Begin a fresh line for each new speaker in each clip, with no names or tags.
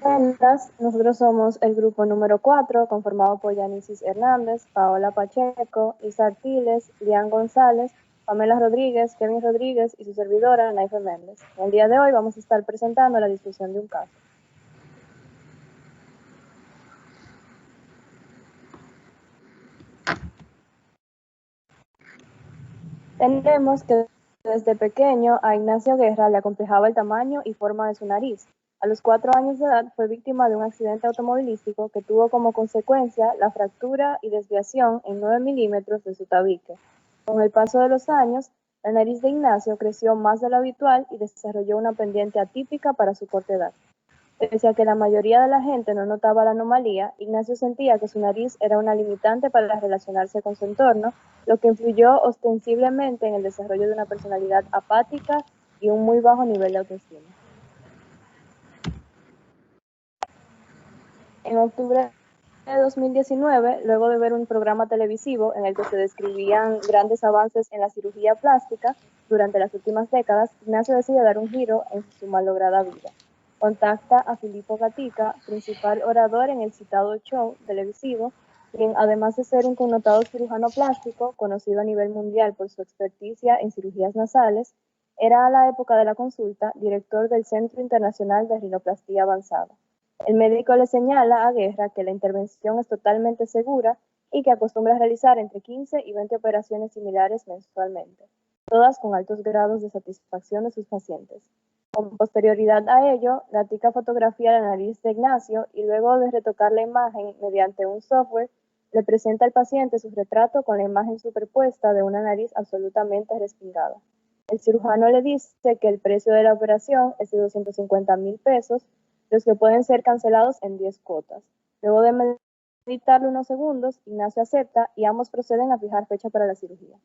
Buenas, nosotros somos el grupo número 4, conformado por Yanisis Hernández, Paola Pacheco, Isa Artiles, Lian González, Pamela Rodríguez, Kevin Rodríguez y su servidora, Naife Méndez. El día de hoy vamos a estar presentando la discusión de un caso. Tenemos que desde pequeño a Ignacio Guerra le acomplejaba el tamaño y forma de su nariz. A los 4 años de edad fue víctima de un accidente automovilístico que tuvo como consecuencia la fractura y desviación en 9 milímetros de su tabique. Con el paso de los años, la nariz de Ignacio creció más de lo habitual y desarrolló una pendiente atípica para su corta edad. Pese a que la mayoría de la gente no notaba la anomalía, Ignacio sentía que su nariz era una limitante para relacionarse con su entorno, lo que influyó ostensiblemente en el desarrollo de una personalidad apática y un muy bajo nivel de autoestima. En octubre de 2019, luego de ver un programa televisivo en el que se describían grandes avances en la cirugía plástica durante las últimas décadas, Ignacio decide dar un giro en su malograda vida. Contacta a Filippo Gatica, principal orador en el citado show televisivo, quien además de ser un connotado cirujano plástico, conocido a nivel mundial por su experticia en cirugías nasales, era a la época de la consulta director del Centro Internacional de Rinoplastía Avanzada. El médico le señala a Guerra que la intervención es totalmente segura y que acostumbra a realizar entre 15 y 20 operaciones similares mensualmente, todas con altos grados de satisfacción de sus pacientes. Con posterioridad a ello, Gatica fotografía la nariz de Ignacio y luego de retocar la imagen mediante un software, le presenta al paciente su retrato con la imagen superpuesta de una nariz absolutamente respingada. El cirujano le dice que el precio de la operación es de 250,000 pesos, los que pueden ser cancelados en 10 cuotas. Luego de meditarlo unos segundos, Ignacio acepta y ambos proceden a fijar fecha para la cirugía.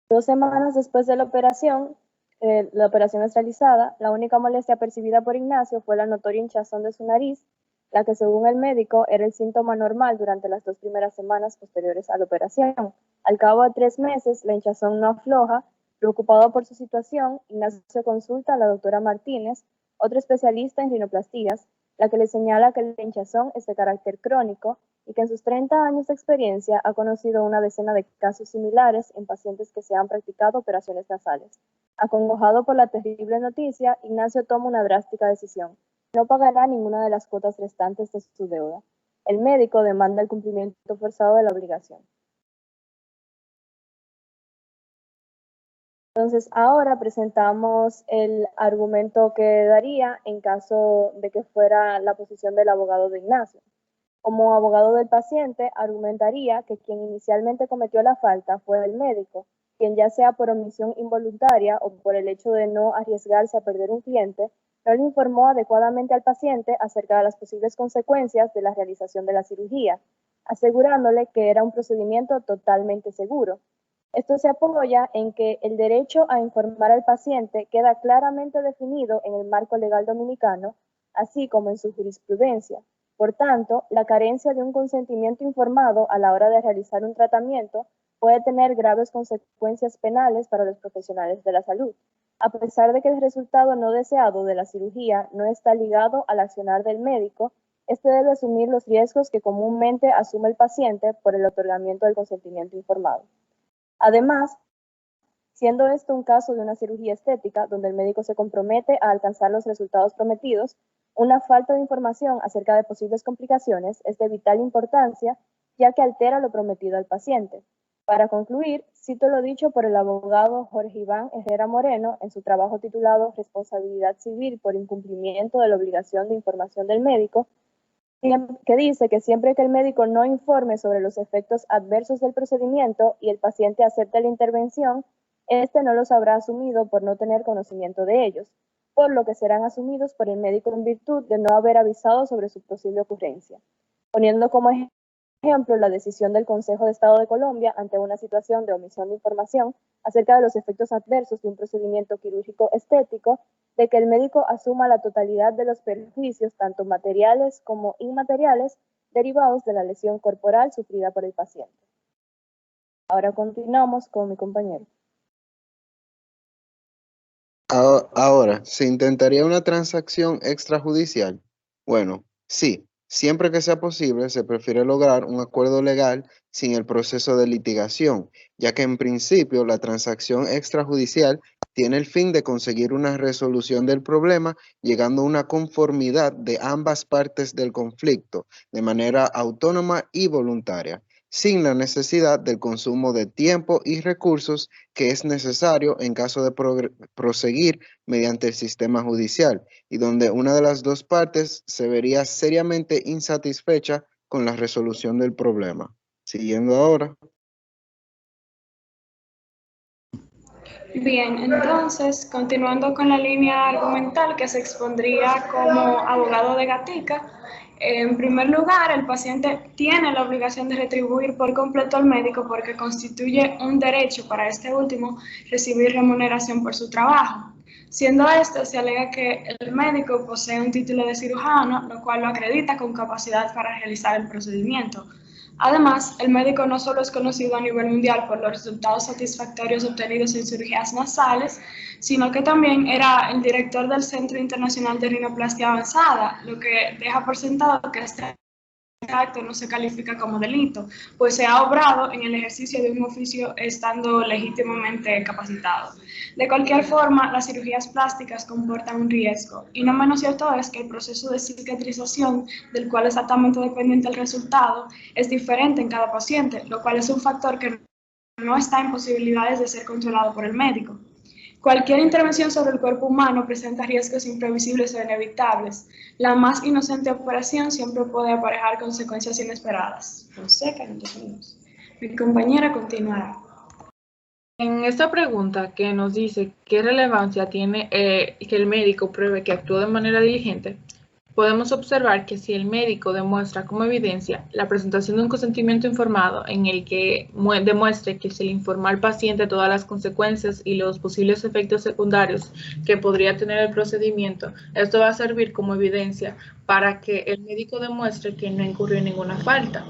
Dos semanas después de la operación es realizada, la única molestia percibida por Ignacio fue la notoria hinchazón de su nariz, la que según el médico era el síntoma normal durante las 2 primeras semanas posteriores a la operación. Al cabo de 3 meses, la hinchazón no afloja. Preocupado por su situación, Ignacio consulta a la doctora Martínez, otra especialista en rinoplastías, la que le señala que la hinchazón es de carácter crónico y que en sus 30 años de experiencia ha conocido una decena de casos similares en pacientes que se han practicado operaciones nasales. Acongojado por la terrible noticia, Ignacio toma una drástica decisión. No pagará ninguna de las cuotas restantes de su deuda. El médico demanda el cumplimiento forzado de la obligación. Entonces, ahora presentamos el argumento que daría en caso de que fuera la posición del abogado de Ignacio. Como abogado del paciente, argumentaría que quien inicialmente cometió la falta fue el médico, quien ya sea por omisión involuntaria o por el hecho de no arriesgarse a perder un cliente, no le informó adecuadamente al paciente acerca de las posibles consecuencias de la realización de la cirugía, asegurándole que era un procedimiento totalmente seguro. Esto se apoya en que el derecho a informar al paciente queda claramente definido en el marco legal dominicano, así como en su jurisprudencia. Por tanto, la carencia de un consentimiento informado a la hora de realizar un tratamiento puede tener graves consecuencias penales para los profesionales de la salud. A pesar de que el resultado no deseado de la cirugía no está ligado al accionar del médico, este debe asumir los riesgos que comúnmente asume el paciente por el otorgamiento del consentimiento informado. Además, siendo esto un caso de una cirugía estética donde el médico se compromete a alcanzar los resultados prometidos, una falta de información acerca de posibles complicaciones es de vital importancia, ya que altera lo prometido al paciente. Para concluir, cito lo dicho por el abogado Jorge Iván Herrera Moreno en su trabajo titulado Responsabilidad civil por incumplimiento de la obligación de información del médico, que dice que siempre que el médico no informe sobre los efectos adversos del procedimiento y el paciente acepte la intervención, este no los habrá asumido por no tener conocimiento de ellos, por lo que serán asumidos por el médico en virtud de no haber avisado sobre su posible ocurrencia. Poniendo como ejemplo la decisión del Consejo de Estado de Colombia ante una situación de omisión de información acerca de los efectos adversos de un procedimiento quirúrgico estético, de que el médico asuma la totalidad de los perjuicios, tanto materiales como inmateriales, derivados de la lesión corporal sufrida por el paciente. Ahora continuamos con mi compañero.
Ahora, ¿se intentaría una transacción extrajudicial? Bueno, sí, siempre que sea posible, se prefiere lograr un acuerdo legal sin el proceso de litigación, ya que en principio la transacción extrajudicial tiene el fin de conseguir una resolución del problema, llegando a una conformidad de ambas partes del conflicto, de manera autónoma y voluntaria, sin la necesidad del consumo de tiempo y recursos que es necesario en caso de proseguir mediante el sistema judicial y donde una de las dos partes se vería seriamente insatisfecha con la resolución del problema. Siguiendo ahora.
Bien, entonces, continuando con la línea argumental que se expondría como abogado de Gatica, en primer lugar, el paciente tiene la obligación de retribuir por completo al médico porque constituye un derecho para este último recibir remuneración por su trabajo. Siendo esto, se alega que el médico posee un título de cirujano, lo cual lo acredita con capacidad para realizar el procedimiento. Además, el médico no solo es conocido a nivel mundial por los resultados satisfactorios obtenidos en cirugías nasales, sino que también era el director del Centro Internacional de Rinoplastia Avanzada, lo que deja por sentado que este acto no se califica como delito, pues se ha obrado en el ejercicio de un oficio estando legítimamente capacitado. De cualquier forma, las cirugías plásticas comportan un riesgo, y no menos cierto es que el proceso de cicatrización, del cual es altamente dependiente el resultado, es diferente en cada paciente, lo cual es un factor que no está en posibilidades de ser controlado por el médico. Cualquier intervención sobre el cuerpo humano presenta riesgos imprevisibles o inevitables. La más inocente operación siempre puede aparejar consecuencias inesperadas. Fonseca, entonces, mi compañera continuará.
En esta pregunta que nos dice qué relevancia tiene que el médico pruebe que actuó de manera diligente, podemos observar que si el médico demuestra como evidencia la presentación de un consentimiento informado en el que demuestre que se le informó al paciente todas las consecuencias y los posibles efectos secundarios que podría tener el procedimiento, esto va a servir como evidencia para que el médico demuestre que no incurrió en ninguna falta.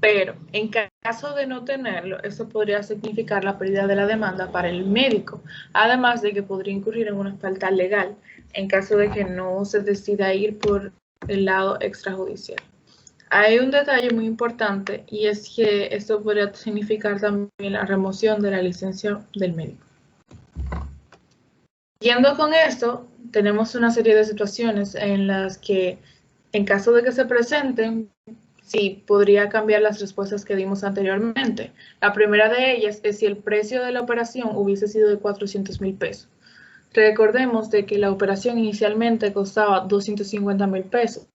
Pero en caso de no tenerlo, eso podría significar la pérdida de la demanda para el médico, además de que podría incurrir en una falta legal en caso de que no se decida ir por el lado extrajudicial. Hay un detalle muy importante y es que esto podría significar también la remoción de la licencia del médico. Siguiendo con esto, tenemos una serie de situaciones en las que, en caso de que se presenten, sí, podría cambiar las respuestas que dimos anteriormente. La primera de ellas es si el precio de la operación hubiese sido de 400,000 pesos. Recordemos de que la operación inicialmente costaba 250,000 pesos.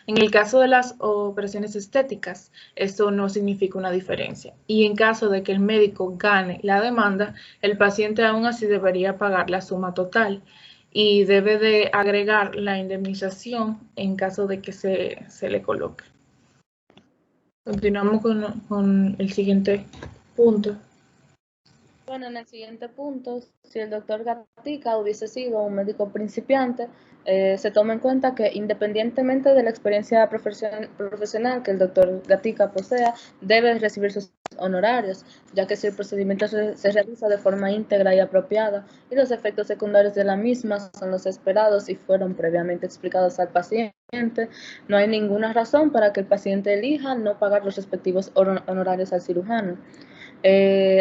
En el caso de las operaciones estéticas, esto no significa una diferencia. Y en caso de que el médico gane la demanda, el paciente aún así debería pagar la suma total y debe de agregar la indemnización en caso de que se le coloque. Continuamos con el siguiente punto.
Bueno, en el siguiente punto, si el doctor Gatica hubiese sido un médico principiante, se toma en cuenta que independientemente de la experiencia profesional que el doctor Gatica posea, debe recibir sus honorarios, ya que si el procedimiento se realiza de forma íntegra y apropiada y los efectos secundarios de la misma son los esperados y fueron previamente explicados al paciente, no hay ninguna razón para que el paciente elija no pagar los respectivos honorarios al cirujano.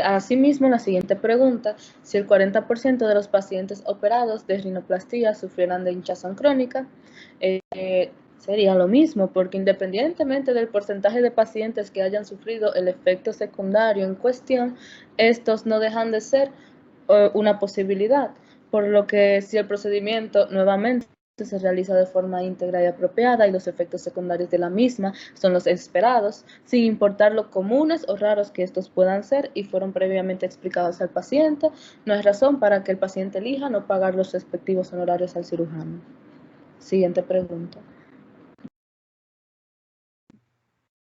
Asimismo, la siguiente pregunta, si el 40% de los pacientes operados de rinoplastia sufrieran de hinchazón crónica, sería lo mismo, porque independientemente del porcentaje de pacientes que hayan sufrido el efecto secundario en cuestión, estos no dejan de ser una posibilidad, por lo que si el procedimiento nuevamente se realiza de forma íntegra y apropiada y los efectos secundarios de la misma son los esperados, sin importar lo comunes o raros que estos puedan ser y fueron previamente explicados al paciente, no hay razón para que el paciente elija no pagar los respectivos honorarios al cirujano. Siguiente pregunta.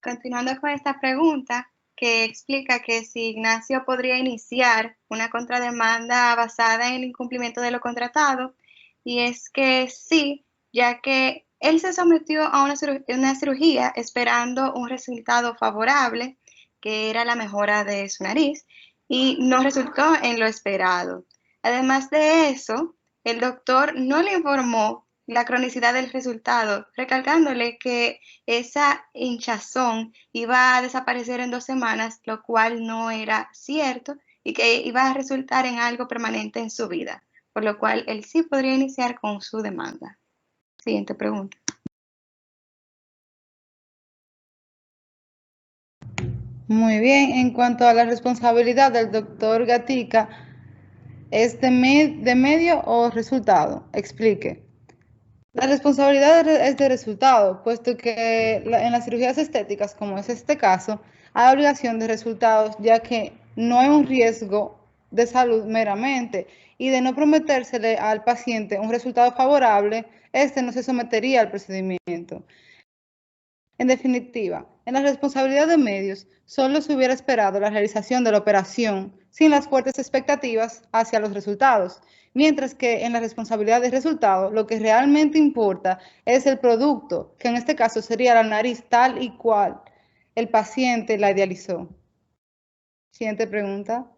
Continuando con esta pregunta, que explica que si Ignacio podría iniciar una contrademanda basada en el incumplimiento de lo contratado, y es que sí, ya que él se sometió a una cirugía esperando un resultado favorable, que era la mejora de su nariz y no resultó en lo esperado. Además de eso, el doctor no le informó la cronicidad del resultado, recalcándole que esa hinchazón iba a desaparecer en 2 semanas, lo cual no era cierto y que iba a resultar en algo permanente en su vida, por lo cual él sí podría iniciar con su demanda. Siguiente pregunta.
Muy bien, en cuanto a la responsabilidad del doctor Gatica, ¿es de medio o resultado? Explique. La responsabilidad es de resultado, puesto que en las cirugías estéticas, como es este caso, hay obligación de resultados, ya que no hay un riesgo de salud meramente, y de no prometérsele al paciente un resultado favorable, este no se sometería al procedimiento. En definitiva, en la responsabilidad de medios, solo se hubiera esperado la realización de la operación sin las fuertes expectativas hacia los resultados, mientras que en la responsabilidad de resultado lo que realmente importa es el producto, que en este caso sería la nariz tal y cual el paciente la idealizó. Siguiente pregunta.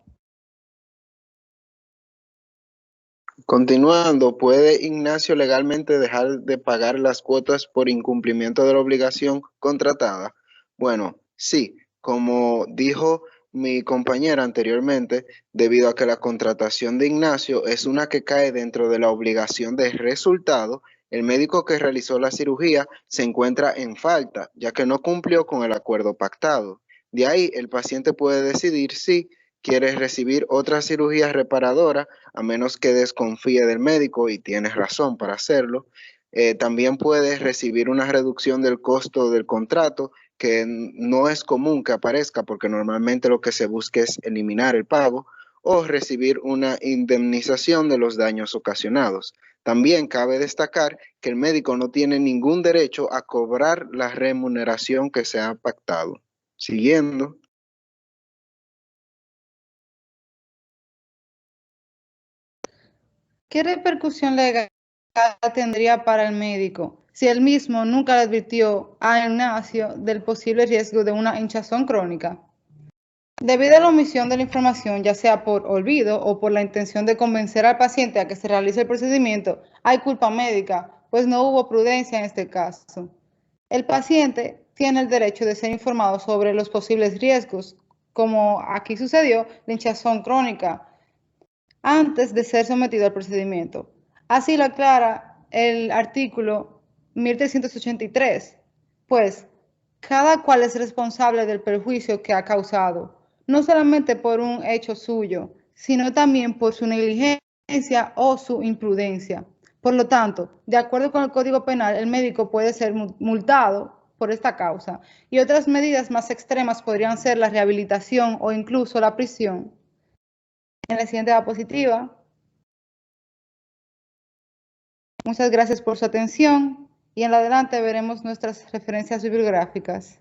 Continuando, ¿puede Ignacio legalmente dejar de pagar las cuotas por incumplimiento de la obligación contratada? Bueno, sí, como dijo mi compañera anteriormente, debido a que la contratación de Ignacio es una que cae dentro de la obligación de resultado, el médico que realizó la cirugía se encuentra en falta, ya que no cumplió con el acuerdo pactado. De ahí, el paciente puede decidir si quiere recibir otra cirugía reparadora, a menos que desconfíe del médico, y tienes razón para hacerlo. También puedes recibir una reducción del costo del contrato, que no es común que aparezca porque normalmente lo que se busca es eliminar el pago, o recibir una indemnización de los daños ocasionados. También cabe destacar que el médico no tiene ningún derecho a cobrar la remuneración que se ha pactado. Siguiendo.
¿Qué repercusión legal tendría para el médico si él mismo nunca le advirtió a Ignacio del posible riesgo de una hinchazón crónica? Debido a la omisión de la información, ya sea por olvido o por la intención de convencer al paciente a que se realice el procedimiento, hay culpa médica, pues no hubo prudencia en este caso. El paciente tiene el derecho de ser informado sobre los posibles riesgos, como aquí sucedió, la hinchazón crónica, antes de ser sometido al procedimiento. Así lo aclara el artículo 1383, pues cada cual es responsable del perjuicio que ha causado, no solamente por un hecho suyo, sino también por su negligencia o su imprudencia. Por lo tanto, de acuerdo con el Código Penal, el médico puede ser multado por esta causa, y otras medidas más extremas podrían ser la rehabilitación o incluso la prisión. En la siguiente diapositiva. Muchas gracias por su atención y en adelante veremos nuestras referencias bibliográficas.